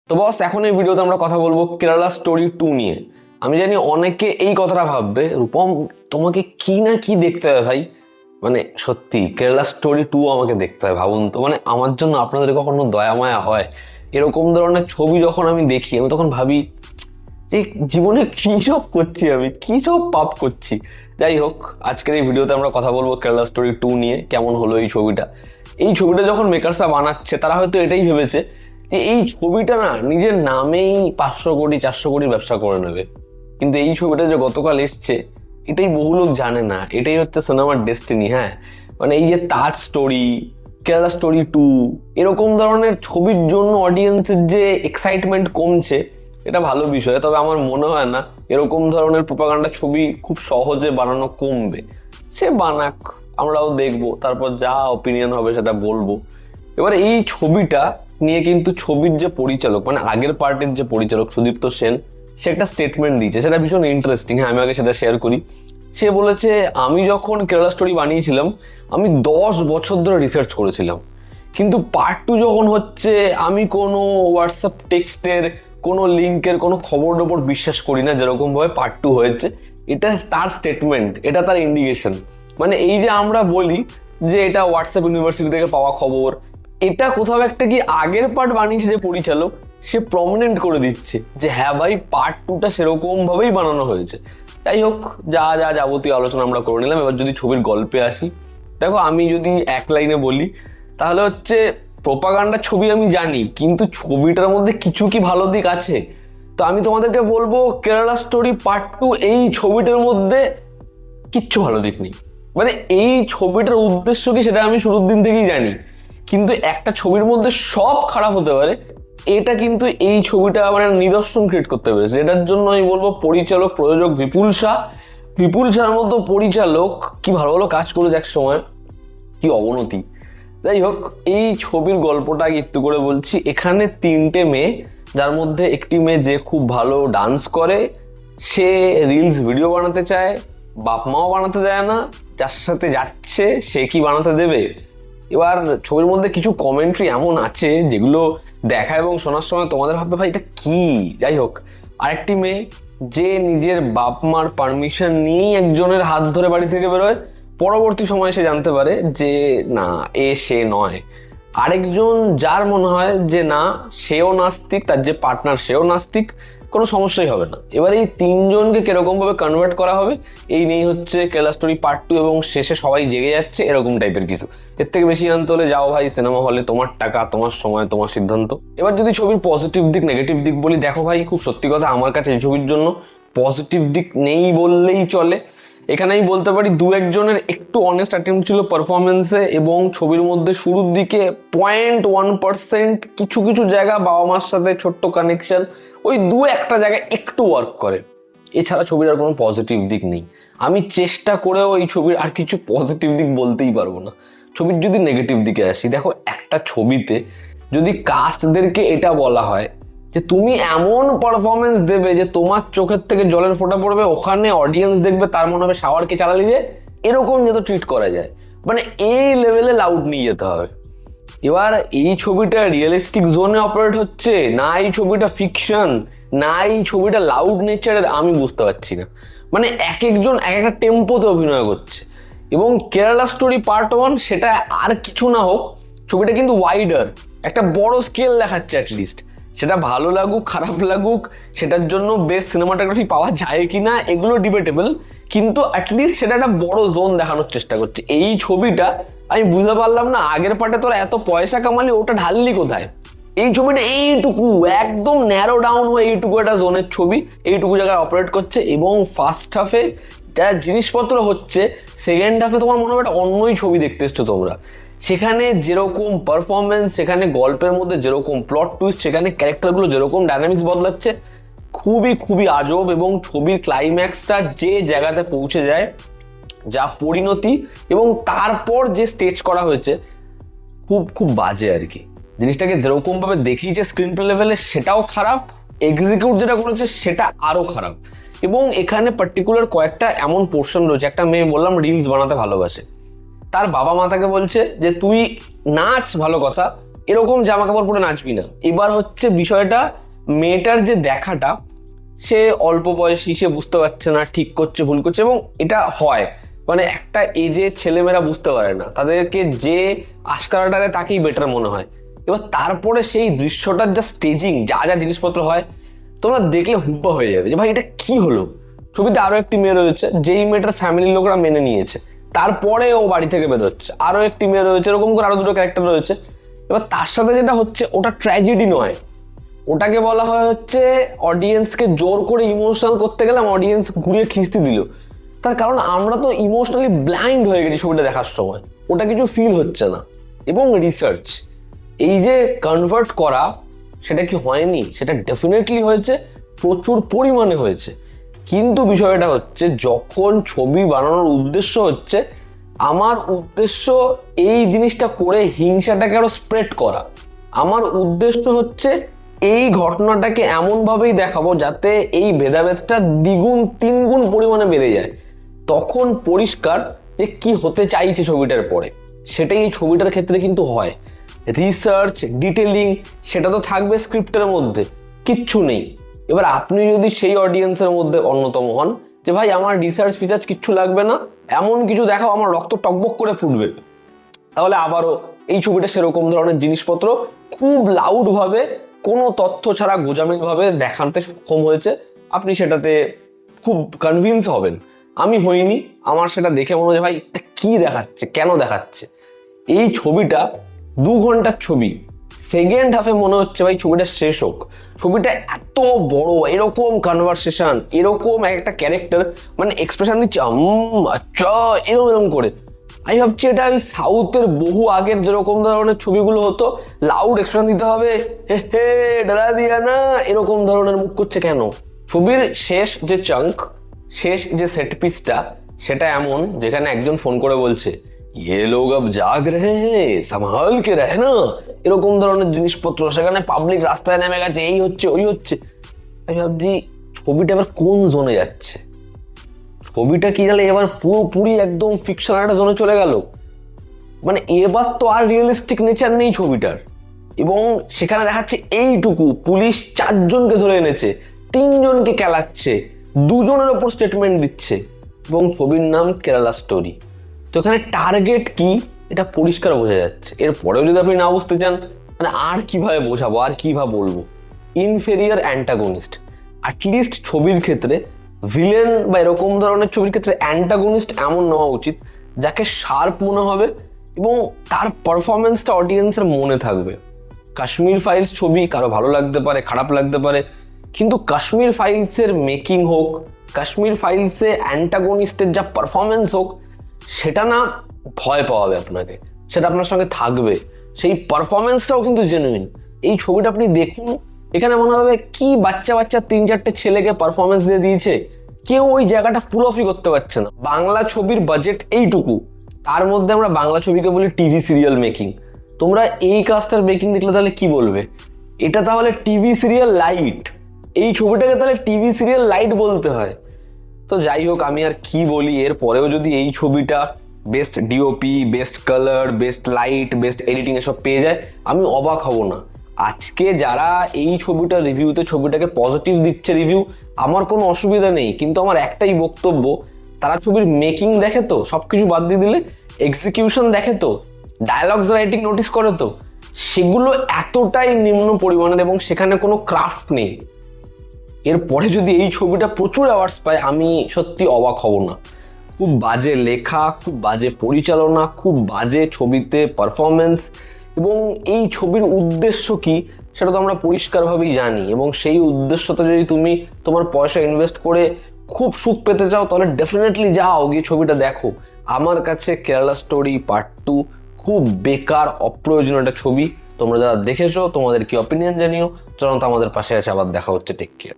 তো বস, এখন এই ভিডিওতে আমরা কথা বলবো কেরালা স্টোরি 2 নিয়ে। আমি জানি অনেকে এই কথাটা ভাববে, রূপম তোমাকে কি না কি দেখতে হবে ভাই। মানে সত্যি কেরালা স্টোরি 2 আমাকে দেখতে হয়। ভাবুন তো, মানে আমার জন্য আপনাদের কখনো দয়া মায়া হয়? এরকম ধরনের ছবি যখন আমি দেখি আমি তখন ভাবি যে জীবনে কি সব করছি, আমি কি সব পাপ করছি। যাই হোক, আজকের এই ভিডিওতে আমরা কথা বলবো কেরালা স্টোরি 2 নিয়ে। কেমন হলো এই ছবিটা? এই ছবিটা যখন মেকার্সরা বানাচ্ছে তারা হয়তো এটাই ভেবেছে যে এই ছবিটা না নিজের নামেই 500 কোটি 400 কোটি ব্যবসা করে নেবে। কিন্তু এই ছবিটা যে গতকাল এসছে এটাই বহু লোক জানে না। এটাই হচ্ছে সিনেমার ডেস্টিনি। হ্যাঁ, মানে এই যে তাজ স্টোরি, কেরালা স্টোরি 2, এরকম ধরনের ছবির জন্য অডিয়েন্সের যে এক্সাইটমেন্ট কমছে, এটা ভালো বিষয়। তবে আমার মনে হয় না এরকম ধরনের প্রোপাগান্ডা ছবি খুব সহজে বানানো কমবে। সে বানাক, আমরাও দেখবো, তারপর যা অপিনিয়ন হবে সেটা বলবো। এবার এই ছবিটা নিয়ে কিন্তু ছবির যে পরিচালক, মানে আগের পার্টের যে পরিচালক সুদীপ্ত সেন, সে একটা স্টেটমেন্ট দিয়েছে, সেটা ভীষণ ইন্টারেস্টিং। হ্যাঁ, আমি আগে সেটা শেয়ার করি। সে বলেছে, আমি যখন কেরালা স্টোরি বানিয়েছিলাম আমি 10 বছর ধরে রিসার্চ করেছিলাম, কিন্তু পার্ট 2 যখন হচ্ছে আমি কোনো হোয়াটসঅ্যাপ টেক্সটের, কোনো লিঙ্কের, কোনো খবর টবর বিশ্বাস করি না যেরকম ভাবে পার্ট 2 হয়েছে। এটা তার স্টেটমেন্ট, এটা তার ইন্ডিকেশন। মানে এই যে আমরা বলি যে এটা হোয়াটসঅ্যাপ ইউনিভার্সিটি থেকে পাওয়া খবর, এটা কোথাও একটা কি আগের পার্ট বানিয়েছে যে পরিচালক, সে প্রমিনেন্ট করে দিচ্ছে যে হ্যাঁ ভাই, পার্ট 2টা সেরকম ভাবেই বানানো হয়েছে। যাই হোক, যা যা যাবতীয় আলোচনা আমরা করে নিলাম। এবার যদি ছবির গল্পে আসি, দেখো আমি যদি এক লাইনে বলি তাহলে হচ্ছে প্রোপাগান্ডা ছবি আমি জানি, কিন্তু ছবিটার মধ্যে কিছু কি ভালো দিক আছে? তো আমি তোমাদেরকে বলবো কেরালা স্টোরি পার্ট 2 এই ছবিটার মধ্যে কিচ্ছু ভালো দিক নেই। মানে এই ছবিটার উদ্দেশ্য কি সেটা আমি শুরুর দিন থেকেই জানি, কিন্তু একটা ছবির মধ্যে সব খারাপ হতে পারে এটা কিন্তু এই ছবিটা মানে নিদর্শন ক্রিয়েট করতে পেরেছে। এটার জন্য আমি বলবো পরিচালক প্রযোজক বিপুল শাহ, বিপুল শাহর মতো পরিচালক কি ভালো ভালো কাজ করেছে এক সময়, কি অবনতি। যাই হোক, এই ছবির গল্পটা একটু করে বলছি। এখানে 3টে মেয়ে, যার মধ্যে একটি মেয়ে যে খুব ভালো ডান্স করে, সে রিলস ভিডিও বানাতে চায়, বাপ মাও বানাতে দেয় না, যার সাথে যাচ্ছে সে কি বানাতে দেবে। এবার ছবির মধ্যে কিছু কমেন্ট্রি এমন আছে যেগুলো দেখা এবং শোনার সময় তোমাদের ভাববে ভাই এটা কি। যাই হোক, আরেকটি মেয়ে যে নিজের বাপ মার পারমিশন নিয়েই একজনের হাত ধরে বাড়ি থেকে বেরোয়, পরবর্তী সময়ে সে জানতে পারে যে না, সে নয়। আরেকজন যার মনে হয় যে না, সেও নাস্তিক, তার যে পার্টনার সেও নাস্তিক, কোনো সমস্যাই হবে না। এবার এই 3জনকে কিরকম ভাবে কনভার্ট করা হবে এই নিয়েই হচ্ছে কেরালা স্টোরি পার্ট 2, এবং শেষে সবাই জেগে যাচ্ছে এরকম টাইপের কিছু। এর থেকে বেশি জানতে হলে যাও ভাই সিনেমা হলে, তোমার টাকা, তোমার সময়, তোমার সিদ্ধান্ত। এবার যদি ছবির পজিটিভ দিক নেগেটিভ দিক বলি, দেখো ভাই খুব সত্যি কথা, আমার কাছে এই ছবির জন্য পজিটিভ দিক নেই বললেই চলে। এখানে আমি বলতে পারি 2-1জনের একটু অনেস্ট অ্যাটেম্প ছিল পারফরমেন্সে, এবং ছবির মধ্যে শুরুর দিকে 0.1% কিছু কিছু জায়গা বাবা মার সাথে ছোট্ট কানেকশন, ওই 2-1টা জায়গায় একটু ওয়ার্ক করে। এছাড়া ছবির আর কোনো পজিটিভ দিক নেই। আমি চেষ্টা করেও এই ছবির আর কিছু পজিটিভ দিক বলতেই পারবো না। ছবির যদি নেগেটিভ দিকে আসি, দেখো একটা ছবিতে যদি কাস্টদেরকে এটা বলা হয় যে তুমি এমন পারফরমেন্স দেবে যে তোমার চোখের থেকে জলের ফোঁটা পড়বে, ওখানে অডিয়েন্স দেখবে তার মনে হবে শাওয়ারকে চালালি দিয়ে, এরকম যত ট্রিট করা যায়, মানে এই লেভেলে লাউড নিয়ে যেতে হবে। এবার এই ছবিটা রিয়েলিস্টিক জোনে অপারেট হচ্ছে না, এই ছবিটা ফিকশন, না এই ছবিটা লাউড নেচারের, আমি বুঝতে পারছি না। মানে এক একজন এক একটা টেম্পোতে অভিনয় করছে। এবং কেরালা স্টোরি পার্ট 1 সেটা আর কিছু না হোক, ছবিটা কিন্তু ওয়াইডার, একটা বড় স্কেল দেখাচ্ছে অ্যাটলিস্ট। সেটা ভালো লাগুক খারাপ লাগুক, সেটার জন্য বেস্ট সিনেমাটোগ্রাফি পাওয়া যায় কিনা এগুলো ডিবেটেবল, কিন্তু অ্যাটলিস্ট সেটা একটা বড় জোন দেখানোর চেষ্টা করছে। এই ছবিটা আমি বুঝতে পারলাম না আগের পার্টে তোরা এত পয়সা কামালি, ওটা ঢাললি কোথায়? এই ছবিটা এইটুকু একদম ন্যারো ডাউন হয়ে এইটুকু একটা জোনের ছবি এইটুকু জায়গায় অপারেট করছে, এবং ফার্স্ট হাফে যা জিনিসপত্র হচ্ছে সেকেন্ড হাফে তোমার মনে হবে একটা অন্যই ছবি দেখতে এসছো তোমরা। সেখানে যেরকম পারফরমেন্স, সেখানে গল্পের মধ্যে যেরকম প্লট টুইস্ট, সেখানে ক্যারেক্টারগুলো যেরকম ডাইনামিক্স বদলাচ্ছে, খুবই খুবই আজব। এবং ছবির ক্লাইম্যাক্সটা যে জায়গাতে পৌঁছে যায়, যা পরিণতি এবং তারপর যে স্টেজ করা হয়েছে, খুব খুব বাজে আর কি। জিনিসটাকে যেরকম ভাবে দেখিয়েছে স্ক্রিন প্লে লেভেলে সেটাও খারাপ, এক্সিকিউট যেটা করেছে সেটা আরো খারাপ। এবং এখানে পার্টিকুলার কয়েকটা এমন পোর্শন রয়েছে, একটা মেয়ে বললাম রিলস বানাতে ভালোবাসে, তার বাবা মা তাকে বলছে যে তুই নাচ ভালো কথা, এরকম জামা কাপড় পরে নাচবি না। এবার হচ্ছে বিষয়টা, মেয়েটার যে দেখাটা, সে অল্প বয়সী, সে বুঝতে পারছে না ঠিক করছে ভুল করছে, এবং এটা হয় মানে একটা এজে ছেলেমেয়েরা বুঝতে পারে না, তাদেরকে যে আশকারাটা দেয় তাকেই বেটার মনে হয়। এবার তারপরে সেই দৃশ্যটার যা স্টেজিং, যা যা জিনিসপত্র হয়, তোমরা দেখলে হুব্বা হয়ে যাবে যে ভাই এটা কি হলো। ছবিতে আরো একটি মেয়ে রয়েছে, যেই মেয়েটার ফ্যামিলির লোকরা মেনে নিয়েছে, তারপরে ও বাড়ি থেকে বেরোচ্ছে। আরো একটি মেয়ে রয়েছে, এরকম করে আরো দুটো ক্যারেক্টার রয়েছে। এবার তার সাথে যেটা হচ্ছে, ওটা ট্র্যাজেডি নয়, ওটাকে বলা হয় হচ্ছে অডিয়েন্সকে জোর করে ইমোশনাল করতে গেলাম, অডিয়েন্স ঘুরিয়ে খিস্তি দিল। তার কারণ আমরা তো ইমোশনালি ব্লাইন্ড হয়ে গেছি ছবিটা দেখার সময়, ওটা কিছু ফিল হচ্ছে না। এবং রিসার্চ, এই যে কনভার্ট করা, সেটা কি হয়নি? সেটা ডেফিনেটলি হয়েছে, প্রচুর পরিমাণে হয়েছে। কিন্তু বিষয়টা হচ্ছে, যখন ছবি বানানোর উদ্দেশ্য হচ্ছে, আমার উদ্দেশ্য এই জিনিসটা করে হিংসাটাকে আরো স্প্রেড করা, আমার উদ্দেশ্য হচ্ছে এই ঘটনাটাকে এমনভাবেই দেখাবো যাতে এই ভেদাভেদটা দ্বিগুণ তিনগুণ পরিমাণে বেড়ে যায়, তখন পরিষ্কার যে কি হতে চাইছে ছবিটার পরে। সেটাই এই ছবিটার ক্ষেত্রে কিন্তু হয়। রিসার্চ, ডিটেলিং, সেটা তো থাকবে স্ক্রিপ্টের মধ্যে, কিচ্ছু নেই। এবার আপনি যদি সেই অডিয়েন্সের মধ্যে অন্যতম হন যে ভাই আমার রিসার্চ ফিসার্চ কিচ্ছু লাগবে না, এমন কিছু দেখাও আমার রক্ত টকবক করে ফুটবে, তাহলে আবারও এই ছবিটা সেরকম ধরনের জিনিসপত্র খুব লাউড ভাবে, কোনো তথ্য ছাড়া গোজামিল ভাবে দেখাতে সক্ষম হয়েছে। আপনি সেটাতে খুব কনভিন্স হবেন। আমি হইনি, আমার সেটা দেখে মনে হয় ভাই এটা কি দেখাচ্ছে, কেন দেখাচ্ছে। এই ছবিটা 2 ঘন্টার ছবি, সেকেন্ড হাফে মনে হচ্ছে ভাই ছবিটা শেষ হোক। ছবিটা এত বড়, এরকম কনভারসেশন, এরকম একটা ক্যারেক্টার মানে এক্সপ্রেশন দিচ্ছে আচ্ছা এরকম এরকম করে। আমি ভাবছি এটা ওই সাউথের বহু আগের যেরকম ধরনের ছবিগুলো হতো, লাউড এক্সপ্রেশন দিতে হবে, হে হে ডরা দিয়া না, এরকম ধরনের মুখ করছে কেন? ছবির শেষ যে চাঙ্ক, শেষ যে সেট পিসটা, সেটা এমন যেখানে একজন ফোন করে বলছে ইয়ে লোক আব জাগ রহে হ্যাঁ সম্ভাল কে রহনা, এরকম ধরনের জিনিসপত্র, সেখানে পাবলিক রাস্তায় নেমে গেছে, এই হচ্ছে ওই হচ্ছে। আমি ভাবছি ছবিটা এবার কোন জোনে যাচ্ছে, ছবিটা কি গেলে এবার পুরোপুরি একদম ফিকশনাল একটা জোনে চলে গেল। মানে এবার তো আর রিয়েলিস্টিক নেচার নেই ছবিটার। এবং সেখানে দেখাচ্ছে এইটুকু, পুলিশ 4 জনকে ধরে এনেছে, 3 জনকে কেলাচ্ছে, 2 জনের ওপর স্টেটমেন্ট দিচ্ছে, এবং ছবির নাম কেরালা স্টোরি। তো এখানে টার্গেট কি এটা পরিষ্কার বোঝা যাচ্ছে। এরপরেও যদি আপনি না বুঝতে চান, মানে আর কিভাবে বোঝাবো, আর কিভাবে বলবো, ইনফেরিয়ার অ্যান্টাগনিস্ট। অ্যাটলিস্ট ছবির ক্ষেত্রে ভিলেন বা এরকম ধরনের ছবির ক্ষেত্রে অ্যান্টাগনিস্ট এমন নেওয়া উচিত যাকে শার্প মনে হবে এবং তার পারফরমেন্সটা অডিয়েন্সের মনে থাকবে। কাশ্মীর ফাইলস ছবি কারো ভালো লাগতে পারে, খারাপ লাগতে পারে, কিন্তু কাশ্মীর ফাইলসের মেকিং হোক, কাশ্মীর ফাইলসে অ্যান্টাগনিস্টের যা পারফরমেন্স হোক, সেটা না ভয় পাওয়াবে আপনাকে, সেটা আপনার সঙ্গে থাকবে, সেই পারফরমেন্সটাও কিন্তু জেনুইন। এই ছবিটা আপনি দেখুন, এখানে মনে হবে কি বাচ্চা বাচ্চা 3-4টে ছেলেকে পারফরমেন্স দিয়ে দিয়েছে, কেউ ওই জায়গাটা পুরোফি করতে পারছে না। বাংলা ছবির বাজেট এইটুকু, তার মধ্যে আমরা বাংলা ছবিকে বলি টিভি সিরিয়াল মেকিং। তোমরা এই কাজটার মেকিং দেখলে তাহলে কি বলবে? এটা তাহলে টিভি সিরিয়াল লাইট, এই ছবিটাকে তাহলে টিভি সিরিয়াল লাইট বলতে হয়। তো যাই হোক, আমি আর কি বলি, এর পরেও যদি এই ছবিটা best DOP, best colour, best light, best editing এসব পেয়ে যায়, আমি অবাক হব না। আজকে যারা এই ছবিটা রিভিউতে ছবিটাকে পজিটিভ দিচ্ছে রিভিউ, আমার কোনো অসুবিধা নেই, কিন্তু আমার একটাই বক্তব্য, তারা ছবির মেকিং দেখে তো, সবকিছু বাদ দিয়ে দিলে এক্সিকিউশন দেখে তো, ডায়ালগস রাইটিং নোটিস করে তো, সেগুলো এতটাই নিম্ন পরিমাণের এবং সেখানে কোনো ক্রাফট নেই। এরপরে যদি এই ছবিটা প্রচুর অ্যাওয়ার্ডস পায়, আমি সত্যি অবাক হব না। খুব বাজে লেখা, খুব বাজে পরিচালনা, খুব বাজে ছবিতে পারফরমেন্স, এবং এই ছবির উদ্দেশ্য কি সেটা তো আমরা পরিষ্কারভাবেই জানি। এবং সেই উদ্দেশ্যতে যদি তুমি তোমার পয়সা ইনভেস্ট করে খুব সুখ পেতে চাও, তাহলে ডেফিনেটলি যাও, গিয়ে ছবিটা দেখো। আমার কাছে কেরালা স্টোরি পার্ট 2 খুব বেকার, অপ্রয়োজনীয় একটা ছবি। তোমরা যারা দেখেছো তোমাদের কি অপিনিয়ন জানিও। চলো, তো আমাদের পাশে আছে, আবার দেখা হচ্ছে, টেক কেয়ার।